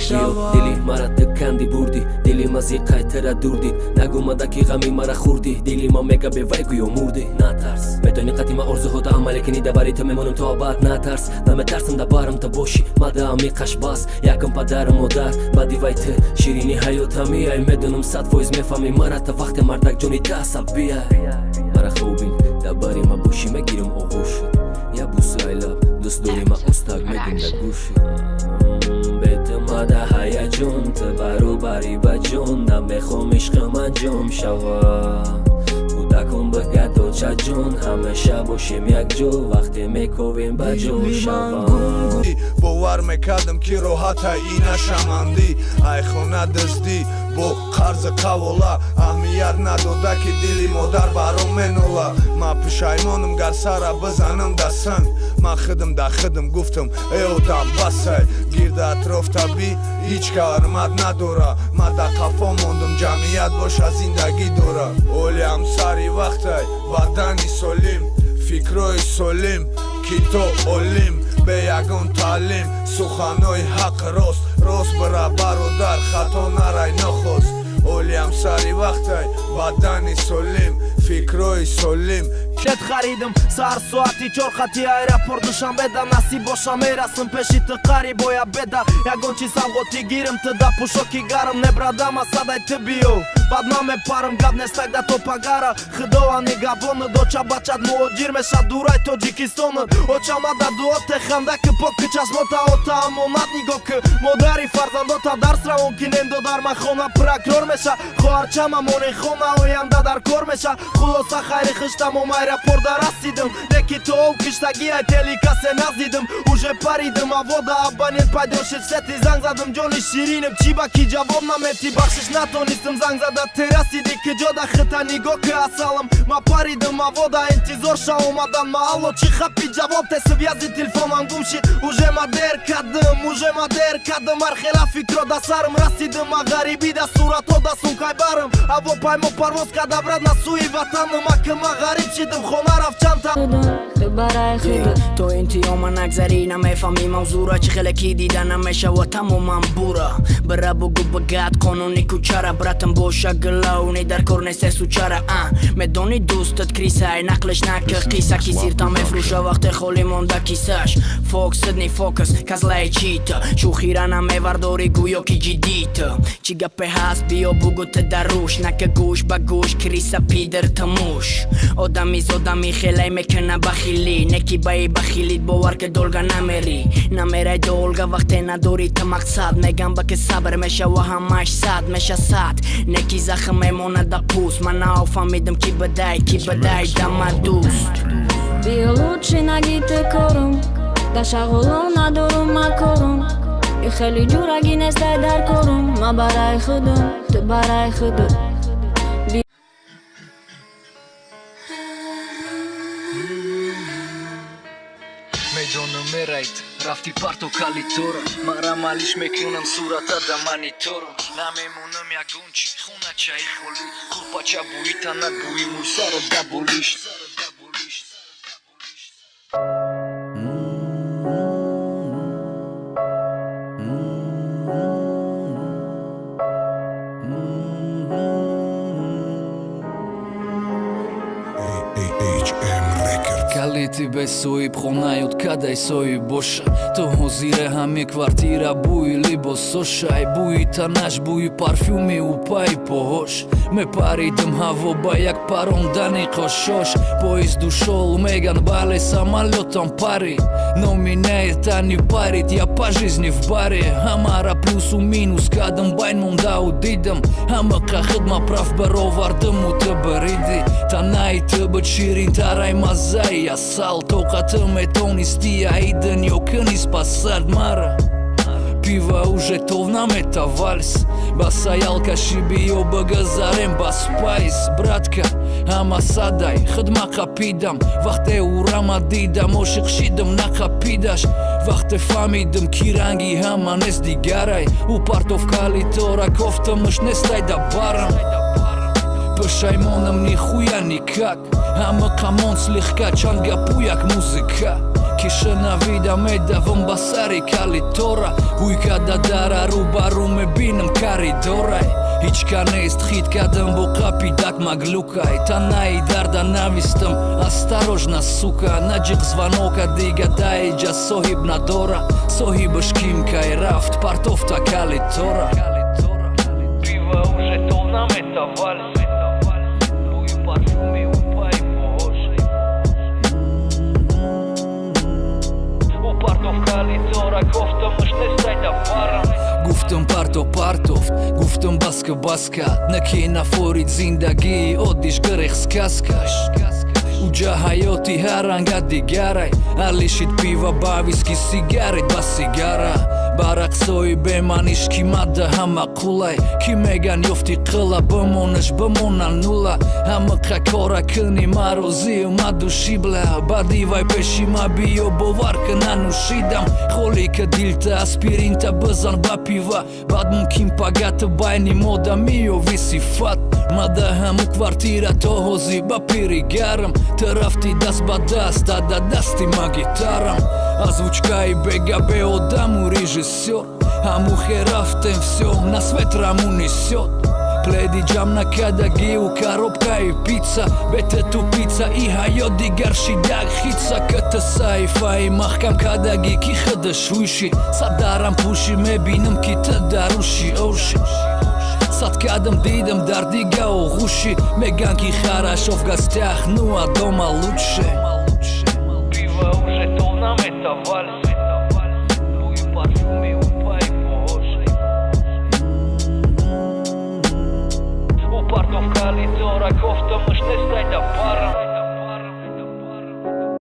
شوا دلی مرا تکندی بردی دلی مزی قایتر دوردی نگو مدکی غمی مرا خوردی دلی ما میگه به وای گویو مردی نترس میدونی قدیم آرزوها دا عمل کنی دبری تو میمونم تا بعد نترس نمیترسم دبارم تا باشی مده عمیقش باز یکم پدر مادر بعدی وای تو شیرینی حیاتمی ای میدونم 100% میفهمی مرا تا وقت مردک جونی دست بیای مرا خوبین دبری ما باشی میگیرم آغوش یا بوسه لب دوست داری ما استاق میگیم در گوشی بیت مده هیجان تو برابری با جان نمیخوام عشق من جام شوا کودکم بگه تو چه جان همیشه باشیم یک جو وقتی میکویم با جو شوا باور میکردم که راحت اینا شماندی ای خونه دزدی با قرض قوالا اهمیت نداده که دلی مادر برام منولا ما پشایمانم گر سر بزنم دستن ما خدم گفتم ای آدم بسه گرد اطراف طبی هیچ که حرمت نداره ما در قفا ماندم جمعیت باشه زندگی داره اولیم سری وقتی بدنی سالم فکرای سالم کتاب علم به یگان تعلیم سخنای حق راست برا برادر خطا نرای نخواست اولیم سری وقتی بدنی سالم فکرای سالم کت خریدم سر ساعتی 4 خطی ایرپورت دوشنبه نصیب باشم میرسم پیشی تو قریب باید بده یگان چیزم قوتی گیرم تو دا پوشاکی گرم نبردم صدای تو بیو بعد من میپرم گب نستک دا تو پگاره خدا نگابونه دوچه بچت مهاجر میشه دورای تاجیکستان اوچه مده دوات خنده که پاک چشماتا اوتا امانت نگاه که مادری فرزنداتا درس روان کنند و در مخانه پرکرار میشه خواهرچه ممانی خانه آینده در کار میشه خلاصه خیلی خشتم و ایرپورت رسیدم نکی تو او کشتگی ای تلی کسی نزدیدم اوژه پریدم اوودا ابانیت پیدا شد ستی زنگ زدم جانی شیرینم چی با کی جواب نمیتی بخشش نتونستم زنگ زده تی رسیدی که جاده خطا نگاه که اصلم ما پریدم اوودا انتظار شا اومدن ما الو چی خپی جواب تی سویازی تلفونم گم شد اوژه ما در کدم ارخلا فکر دا سرم رسیدم غریبی دا صورت دا سونکای برم اوو پایمو پرواز کده برد نسوی وطنم که ما غریب شدم خونه رفت چند تا تو انتیاما نگذری نمیفهمی موضوع را چه خلکی دیدن نمیشه و تمومم بورا برا بگو بگت قانونی کوچره براتم باشه گلاونی در کار نیسته سوچره میدونی دوستت کریسه ای نقلش نکه قیسه کی سیرتا میفروشه وقت خالی مونده کیسش فوکس سدنی فوکس کزلای چیتا شوخی را نمیورداری گویا کی جدیتا چی گپه هست بیا بگو تدروش نکه گوش با گوش کریسه پیدر تموش آدمی خیلی میکنه بخیلی نکی بایی بخیلید باور که دولگا نمیره دولگا وقتی نداری تا مقصد میگم با که صبر میشه و همش صد میشه صد نکی زخم میمونه دا پوست من نفهمیدم کی بدای دم دوست بیا лучше نگیت کارم دا شغلو ندارم مکارم ای خیلی جورگی نسته در کارم ما برای خودم تو برای خودم میدونم میرید رفتی پارتو کالیتورا مرا مالیش میکنم صورتا دا مانیتورم نمیمونم یا گونچی خونه چای خولی خورپا چا بوی تاند بوی موسا رو دبولیش Kaliti bez soji pchonaj kada soji boša To hozire hami kvartira buj libo sošaj Buj ta naš buj parfumi upaj pohoš Me paridem havo jak parom dani košoš Poizdu šol megan bale samoljotom pari No mi ne je tani parit ja pa жизни в баре Hamara plus u minus kadam bajn mum da udidam Hama ka khidma praf barovardam u të bëridi Ta naj të bët shirin taraj mazaj Asal toka të me toni stia idën jo kënis pasard mara Piva u žetovna me ta vals Basa jalka shibi jo bëgëzarem bas pajs Bratka, ama sadaj, khëdma kapidam Vaxte u ramadidam, o shikshidam na kapidash Vaxte famidam kirangi hama nes digaraj U partov kalitora koftëm është nestaj da baram Pëshajmonëm një huja një kak Hama kamon s'lihka qan ga pujak muzika ки шнавидам медавам ба сари калитора бӯй када дара рӯбарӯ мебинам коридорай ҳичка нест хит кардам бо қапи дак маглукай танаи дарда навистам осторожно сука наҷиқ звонока дига даиҷа соҳиб надора соҳибаш ким кай рафт партофта калитора пива уже толнамета вальс бӯи парфюми упай поҳош у партов калитора гофтамаш нестайда парам гуфтам парто партофт гуфтам баска баска накена форид зиндагии оддиш грех сказкаш уҷа ҳаёти ҳаранга дигарай алишид пива ба виски сигарет ба сигара ба рақсои беманиш ки мадда ҳама қулай ки меган ёфти қила бимонаш бимона нула ҳамақа кора кuni марозию маду шибла баъди вай пеши ма биё бовар ки нанӯшидам холе ки дилта аспиринта бизан ба пива баъд мумкин пагата байни мода меёви сифат мада ҳаму квартира то ҳозӣ ба пири гарм ту рафти даст ба даст дада дасти ма гитарам озвучкаи бега бе одаму режиссёр ҳаму хе рафтем всё на свет раму несёт пледи ҷам накардагию коробкаи пицца бете ту пицца и ҳаёт дигар шидаг хитса ката саҳифаи маҳкам кардагӣ ки хидаш ҳуши садарам пӯши мебинам ки ту даруши оши сад кардам дидам дар дига оғуши меган ки хорошо в гостях ну а дома лучше пива уже толнамета вальс бӯи парфюми упай поҳош у партов калитора гофтамаш нестайда